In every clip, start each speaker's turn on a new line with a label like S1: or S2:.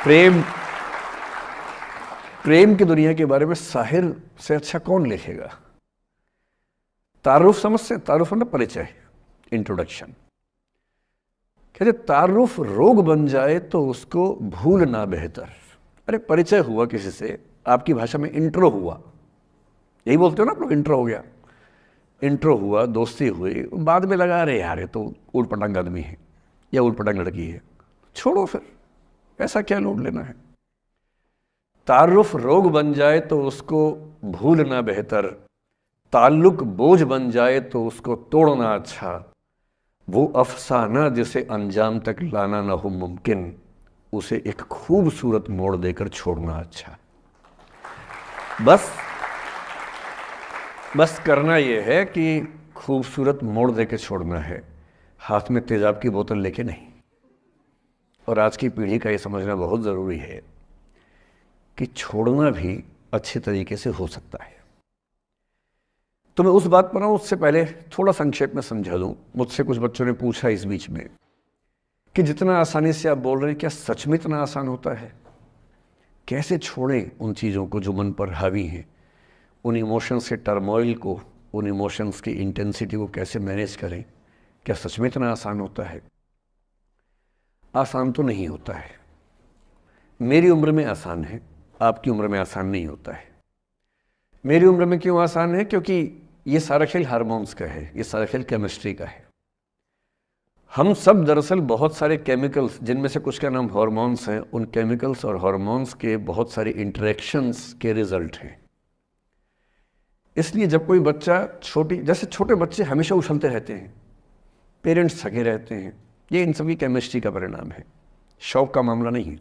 S1: प्रेम प्रेम की दुनिया के बारे में शाहिर से अच्छा कौन लिखेगा? तारुफ समझते हैं? तारुफ मतलब परिचय, इंट्रोडक्शन। कहते तारुफ रोग बन जाए तो उसको भूलना बेहतर। अरे परिचय हुआ किसी से, आपकी भाषा में इंट्रो हुआ, यही बोलते हो ना आप लोग, इंट्रो हो गया, इंट्रो हुआ, दोस्ती हुई, बाद में लगा रहे यार ये तो ऊट पटांग आदमी है या ऊट पटांग लड़की है, छोड़ो फिर, ऐसा क्या लोड लेना है। तारुफ रोग बन जाए तो उसको भूलना बेहतर, ताल्लुक बोझ बन जाए तो उसको तोड़ना अच्छा, वो अफसाना जिसे अंजाम तक लाना न हो मुमकिन, उसे एक खूबसूरत मोड़ देकर छोड़ना अच्छा। बस करना यह है कि खूबसूरत मोड़ देकर छोड़ना है, हाथ में तेजाब की बोतल लेके नहीं। और आज की पीढ़ी का ये समझना बहुत ज़रूरी है कि छोड़ना भी अच्छे तरीके से हो सकता है। तो मैं उस बात पर आऊँ उससे पहले थोड़ा संक्षेप में समझा दूँ। मुझसे कुछ बच्चों ने पूछा इस बीच में कि जितना आसानी से आप बोल रहे हैं, क्या सच में इतना आसान होता है? कैसे छोड़ें उन चीज़ों को जो मन पर हावी हैं, उन इमोशंस के टर्मोइल को, उन इमोशंस की इंटेंसिटी को कैसे मैनेज करें? क्या सच में इतना आसान होता है? आसान तो नहीं होता है। मेरी उम्र में आसान है, आपकी उम्र में आसान नहीं होता है। मेरी उम्र में क्यों आसान है? क्योंकि ये सारा खेल हार्मोन्स का है, ये सारा खेल केमिस्ट्री का है। हम सब दरअसल बहुत सारे केमिकल्स, जिनमें से कुछ का नाम हार्मोन्स हैं, उन केमिकल्स और हार्मोन्स के बहुत सारे इंटरेक्शंस के रिजल्ट हैं। इसलिए जब कोई बच्चा जैसे छोटे बच्चे हमेशा उछलते रहते हैं, पेरेंट्स थके रहते हैं, ये इन सभी केमिस्ट्री का परिणाम है, शौक का मामला नहीं है।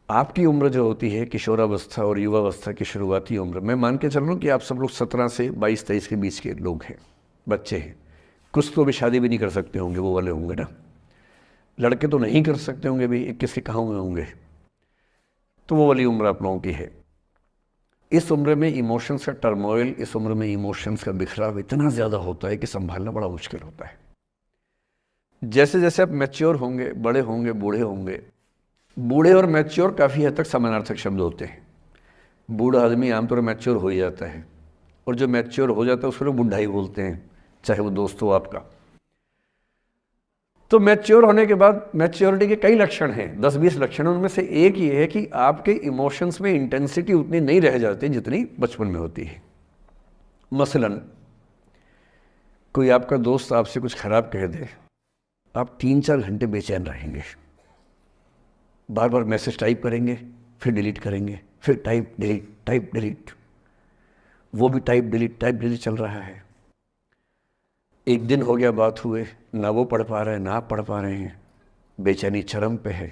S1: आपकी उम्र जो होती है किशोरावस्था और युवावस्था की शुरुआती उम्र, मैं मान के चल रहा हूँ कि आप सब लोग 17 से 22-23 के बीच के लोग हैं, बच्चे हैं। कुछ तो अभी शादी भी नहीं कर सकते होंगे, वो वाले होंगे ना। लड़के तो नहीं कर सकते होंगे भी, 21 के कहाँ हुए होंगे, तो वो वाली उम्र आप लोगों की है। इस उम्र में इमोशंस का टर्मोइल, इस उम्र में इमोशंस का बिखराव इतना ज़्यादा होता है कि संभालना बड़ा मुश्किल होता है। जैसे जैसे आप मैच्योर होंगे, बड़े होंगे, बूढ़े होंगे, बूढ़े और मैच्योर काफ़ी हद तक समानार्थक शब्द होते हैं। बूढ़ा आदमी आमतौर पर मैच्योर हो ही जाता है, और जो मैच्योर हो जाता है उसको लोग बुढ़ा ही बोलते हैं, चाहे वो दोस्त हो आपका। तो मैच्योर होने के बाद मैच्योरिटी के कई लक्षण हैं, 10-20 लक्षण। उनमें से एक ये है कि आपके इमोशंस में इंटेंसिटी उतनी नहीं रह जाती जितनी बचपन में होती है। मसलन कोई आपका दोस्त आपसे कुछ खराब कह दे, आप 3-4 घंटे बेचैन रहेंगे, बार बार मैसेज टाइप करेंगे, फिर डिलीट करेंगे, फिर टाइप डिलीट, वो भी टाइप डिलीट चल रहा है। एक दिन हो गया बात हुए, ना वो पढ़ पा रहे हैं ना आप पढ़ पा रहे हैं, बेचैनी चरम पे है।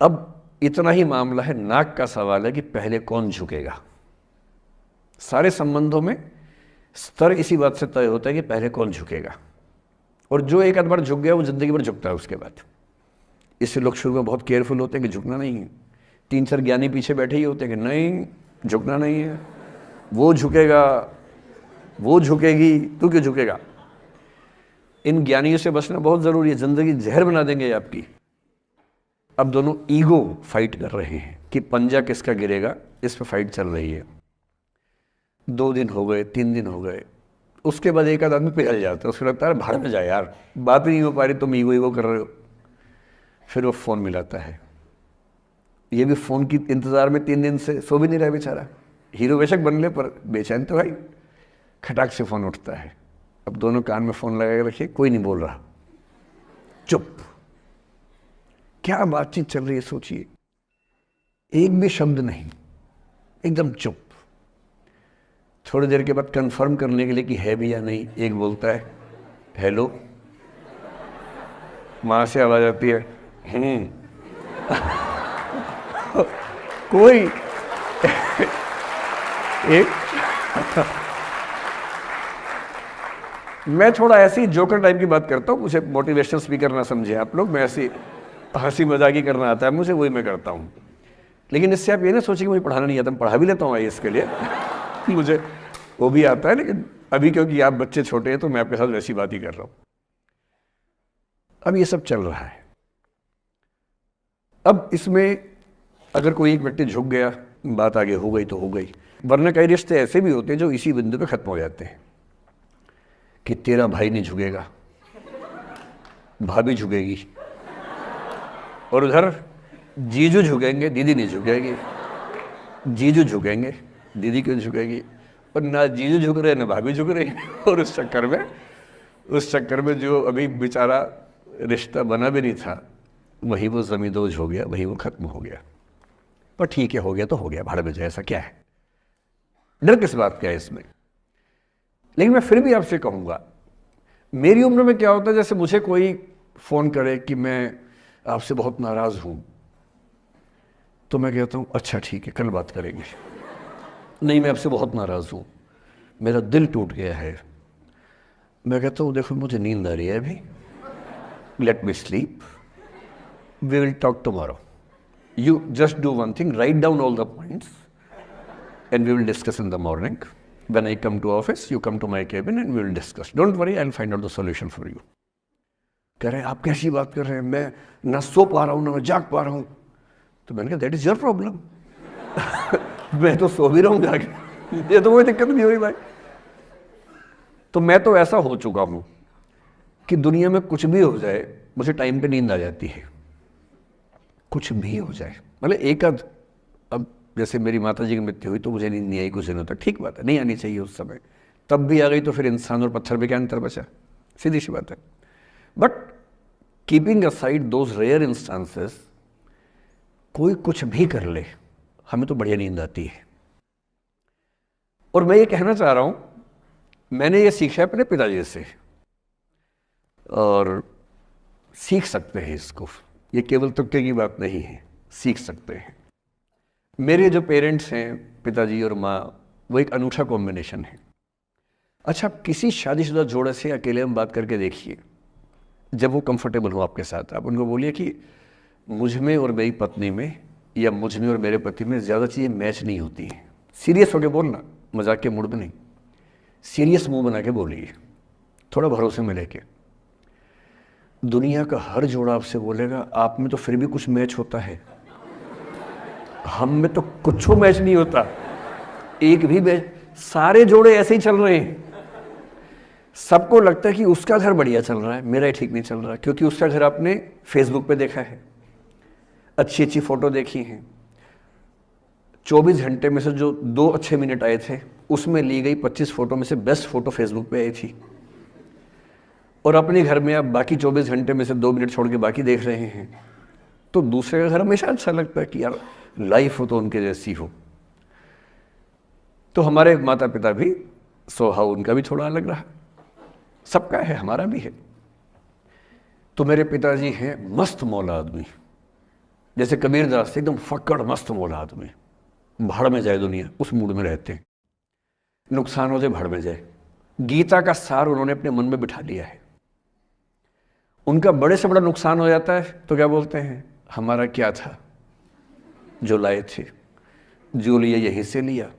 S1: अब इतना ही मामला है, नाक का सवाल है कि पहले कौन झुकेगा। सारे संबंधों में स्तर इसी बात से तय होता है कि पहले कौन झुकेगा, और जो एक आध बार झुक गया वो जिंदगी भर झुकता है उसके बाद। इससे लोग शुरू में बहुत केयरफुल होते हैं कि झुकना नहीं है। 3-4 ज्ञानी पीछे बैठे ही होते हैं कि नहीं, झुकना नहीं है, वो झुकेगा, वो झुकेगी, तू क्यों झुकेगा। इन ज्ञानियों से बचना बहुत ज़रूरी है, ज़िंदगी जहर बना देंगे आपकी। अब दोनों ईगो फाइट कर रहे हैं कि पंजा किसका गिरेगा, इस पर फाइट चल रही है। 2 दिन हो गए, 3 दिन हो गए, उसके बाद एक आध आदमी पिघल जाता है, उसको लगता है भाड़ में जाए यार, बात ही नहीं हो पा रही, तुम ईगो कर रहे हो। फिर वो फ़ोन मिलाता है, ये भी फ़ोन की इंतज़ार में 3 दिन से सो भी नहीं रहा बेचारा। हीरो बेशक बन ले पर बेचैन तो भाई। खटाक से फ़ोन उठता है, अब दोनों कान में फ़ोन लगा के रखिए, कोई नहीं बोल रहा, चुप। क्या बातचीत चल रही है सोचिए, एक भी शब्द नहीं, एकदम चुप। थोड़ी देर के बाद कंफर्म करने के लिए कि है भी या नहीं, एक बोलता है हेलो, वहाँ से आवाज़ आती है कोई एक मैं थोड़ा ऐसी जोकर टाइप की बात करता हूँ, मुझे मोटिवेशनल स्पीकर ना समझे आप लोग, मैं ऐसी हंसी मजाक ही करना आता है मुझे, वही मैं करता हूँ। लेकिन इससे आप ये ना सोचिए कि मुझे पढ़ाना नहीं आता, मैं पढ़ा भी लेता हूँ इसके लिए मुझे वो भी आता है, लेकिन अभी क्योंकि आप बच्चे छोटे हैं तो मैं आपके साथ वैसी बात ही कर रहा हूँ। अब ये सब चल रहा है, अब इसमें अगर कोई एक व्यक्ति झुक गया, बात आगे हो गई तो हो गई, वरना कई रिश्ते ऐसे भी होते हैं जो इसी बिंदु पे खत्म हो जाते हैं कि तेरा भाई नहीं झुकेगा, भाभी झुकेगी, और उधर जीजू झुकेंगे, दीदी नहीं झुकेगी, जीजू झुकेंगे, दीदी क्यों झुकेगी, और ना जीजू झुक रहे ना भाभी झुक रही और उस चक्कर में जो अभी बेचारा रिश्ता बना भी नहीं था, वही वो ज़मींदोज़ हो गया, वही वो खत्म हो गया। पर ठीक है, हो गया तो हो गया, भाड़ में जाए, ऐसा क्या है, डर किस बात का है इसमें। लेकिन मैं फिर भी आपसे कहूँगा, मेरी उम्र में क्या होता है, जैसे मुझे कोई फ़ोन करे कि मैं आपसे बहुत नाराज़ हूँ, तो मैं कहता हूँ अच्छा ठीक है, कल बात करेंगे। नहीं, मैं आपसे बहुत नाराज़ हूँ, मेरा दिल टूट गया है। मैं कहता हूँ देखो मुझे नींद आ रही है अभी, let me sleep, we will talk tomorrow, you just do one thing, write down all the points and we will discuss in the morning, when I come to office you come to my cabin and we will discuss, don't worry, I will find out the solution for you. कह रहे हैं आप कैसी बात कर रहे हैं, मैं ना सो पा रहा हूँ ना मैं जाग पा रहा हूँ। तो मैंने कहा दैट इज योर प्रॉब्लम, मैं तो सो भी रहा हूँ जाके, ये तो कोई दिक्कत नहीं हुई भाई। तो मैं तो ऐसा हो चुका हूँ कि दुनिया में कुछ भी हो जाए मुझे टाइम पे नींद आ जाती है, कुछ भी हो जाए, मतलब एक आध, अब जैसे मेरी माता जी की मृत्यु हुई तो मुझे नींद नहीं आई कुछ दिनों तक, ठीक बात है, नहीं आनी चाहिए उस समय, तब भी आ गई तो फिर इंसान और पत्थर में क्या अंतर बचा, सीधी सी बात है। But keeping aside those rare instances, कोई कुछ भी कर ले हमें तो बढ़िया नींद आती है। और मैं ये कहना चाह रहा हूं, मैंने ये सीखा है अपने पिताजी से, और सीख सकते हैं इसको, ये केवल तुक्के की बात नहीं है, सीख सकते हैं। मेरे जो पेरेंट्स हैं, पिताजी और माँ, वो एक अनूठा कॉम्बिनेशन है। अच्छा, किसी शादीशुदा जोड़े से अकेले में बात करके देखिए, जब वो कंफर्टेबल हो आपके साथ, आप उनको बोलिए कि मुझ में और मेरी पत्नी में, या मुझ में और मेरे पति में ज़्यादा चीज़ें मैच नहीं होती हैं। सीरियस होकर बोलना, मजाक के मूड में नहीं, सीरियस मुंह बना के बोलिए, थोड़ा भरोसे में लेके। दुनिया का हर जोड़ा आपसे बोलेगा आप में तो फिर भी कुछ मैच होता है, हम में तो कुछ मैच नहीं होता, एक भी मैच, सारे जोड़े ऐसे ही चल रहे हैं। सबको लगता है कि उसका घर बढ़िया चल रहा है, मेरा ही ठीक नहीं चल रहा, क्योंकि उसका घर आपने फेसबुक पे देखा है, अच्छी अच्छी फोटो देखी हैं, 24 घंटे में से जो 2 अच्छे मिनट आए थे उसमें ली गई 25 फोटो में से बेस्ट फोटो फेसबुक पे आई थी, और अपने घर में आप बाकी 24 घंटे में से 2 मिनट छोड़ के बाकी देख रहे हैं। तो दूसरे का घर हमेशा अच्छा लगता है कि यार लाइफ हो तो उनके जैसी हो। तो हमारे माता पिता भी स्वभाव उनका भी थोड़ा अलग रहा, सबका है, हमारा भी है। तो मेरे पिताजी हैं मस्त मौला आदमी, जैसे कबीरदास एकदम फक्कड़ मस्त मौला आदमी, भाड़ में जाए दुनिया उस मूड में रहते हैं, नुकसान हो जाए भाड़ में जाए। गीता का सार उन्होंने अपने मन में बिठा लिया है। उनका बड़े से बड़ा नुकसान हो जाता है तो क्या बोलते हैं, हमारा क्या था जो लाए थे, जो लिया यहीं से लिया,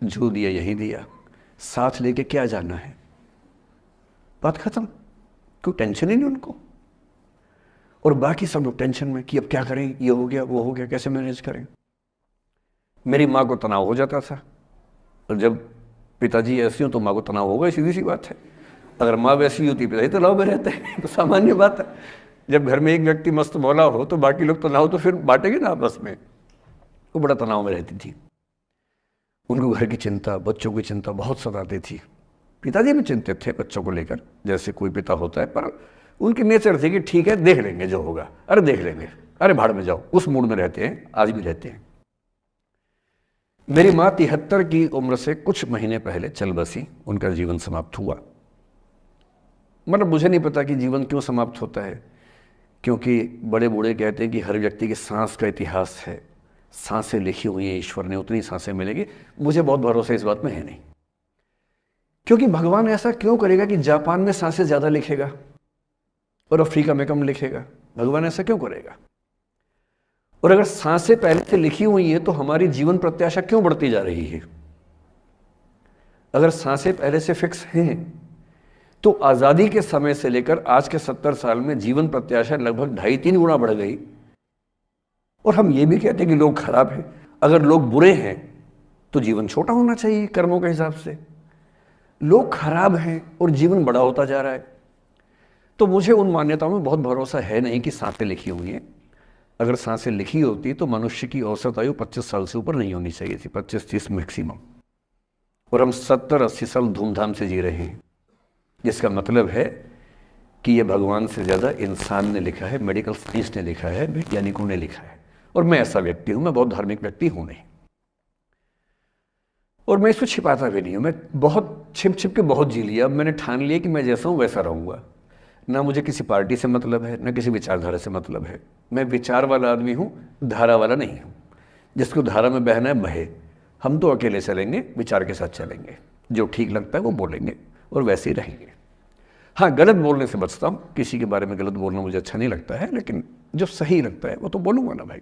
S1: जो दिया यहीं दिया, साथ लेके क्या जाना है, बात खत्म, कोई टेंशन ही नहीं उनको। और बाकी सब लोग टेंशन में कि अब क्या करें, ये हो गया वो हो गया, कैसे मैनेज करें। मेरी माँ को तनाव हो जाता था, और जब पिताजी ऐसे हो तो माँ को तनाव होगा, सीधी सी बात है। अगर माँ वैसी होती पिताजी तनाव में रहते हैं, तो सामान्य बात है। जब घर में एक व्यक्ति मस्त मौला हो तो बाकी लोग तनाव तो फिर बांटेंगे ना आपस में। वो बड़ा तनाव में रहती थी, उनको घर की चिंता, बच्चों की चिंता बहुत सताती थी। पिताजी भी चिंतित थे बच्चों को लेकर, जैसे कोई पिता होता है, पर उनकी नेचर थी कि ठीक है देख लेंगे जो होगा, अरे देख लेंगे, अरे भाड़ में जाओ, उस मूड में रहते हैं, आज भी रहते हैं। मेरी माँ 73 की उम्र से कुछ महीने पहले चल बसी, उनका जीवन समाप्त हुआ। मतलब मुझे नहीं पता कि जीवन क्यों समाप्त होता है, क्योंकि बड़े बूढ़े कहते हैं कि हर व्यक्ति की सांस का इतिहास है, सांसें लिखी हुई हैं ईश्वर ने, उतनी सांसें मिलेगी। मुझे बहुत भरोसा इस बात में है नहीं, क्योंकि भगवान ऐसा क्यों करेगा कि जापान में सांसें ज्यादा लिखेगा और अफ्रीका में कम लिखेगा, भगवान ऐसा क्यों करेगा। और अगर सांसें पहले से लिखी हुई है तो हमारी जीवन प्रत्याशा क्यों बढ़ती जा रही है। अगर सांसें पहले से फिक्स हैं तो आजादी के समय से लेकर आज के 70 साल में जीवन प्रत्याशा लगभग 2.5-3 गुना बढ़ गई। और हम ये भी कहते हैं कि लोग खराब हैं। अगर लोग बुरे हैं तो जीवन छोटा होना चाहिए कर्मों के हिसाब से। लोग खराब हैं और जीवन बड़ा होता जा रहा है। तो मुझे उन मान्यताओं में बहुत भरोसा है नहीं कि सांसें लिखी हुई हैं। अगर सांसें लिखी होती तो मनुष्य की औसत आयु 25 साल से ऊपर नहीं होनी चाहिए थी, 25-30 मैक्सिमम। और हम 70-80 साल धूमधाम से जी रहे हैं, जिसका मतलब है कि ये भगवान से ज़्यादा इंसान ने लिखा है, मेडिकल साइंस ने लिखा है, वैज्ञानिकों ने लिखा है। और मैं ऐसा व्यक्ति हूँ, मैं बहुत धार्मिक व्यक्ति हूँ नहीं, और मैं इसको छिपाता भी नहीं हूँ। मैं बहुत छिप छिप के बहुत जी लिया। अब मैंने ठान लिया कि मैं जैसा हूँ वैसा रहूँगा। ना मुझे किसी पार्टी से मतलब है, ना किसी विचारधारा से मतलब है। मैं विचार वाला आदमी हूँ, धारा वाला नहीं हूँ। जिसको धारा में बहना है बहे, हम तो अकेले चलेंगे, विचार के साथ चलेंगे। जो ठीक लगता है वो बोलेंगे और वैसे ही रहेंगे। हाँ, गलत बोलने से बचता हूँ, किसी के बारे में गलत बोलना मुझे अच्छा नहीं लगता है, लेकिन जो सही लगता है वो तो बोलूँगा ना भाई।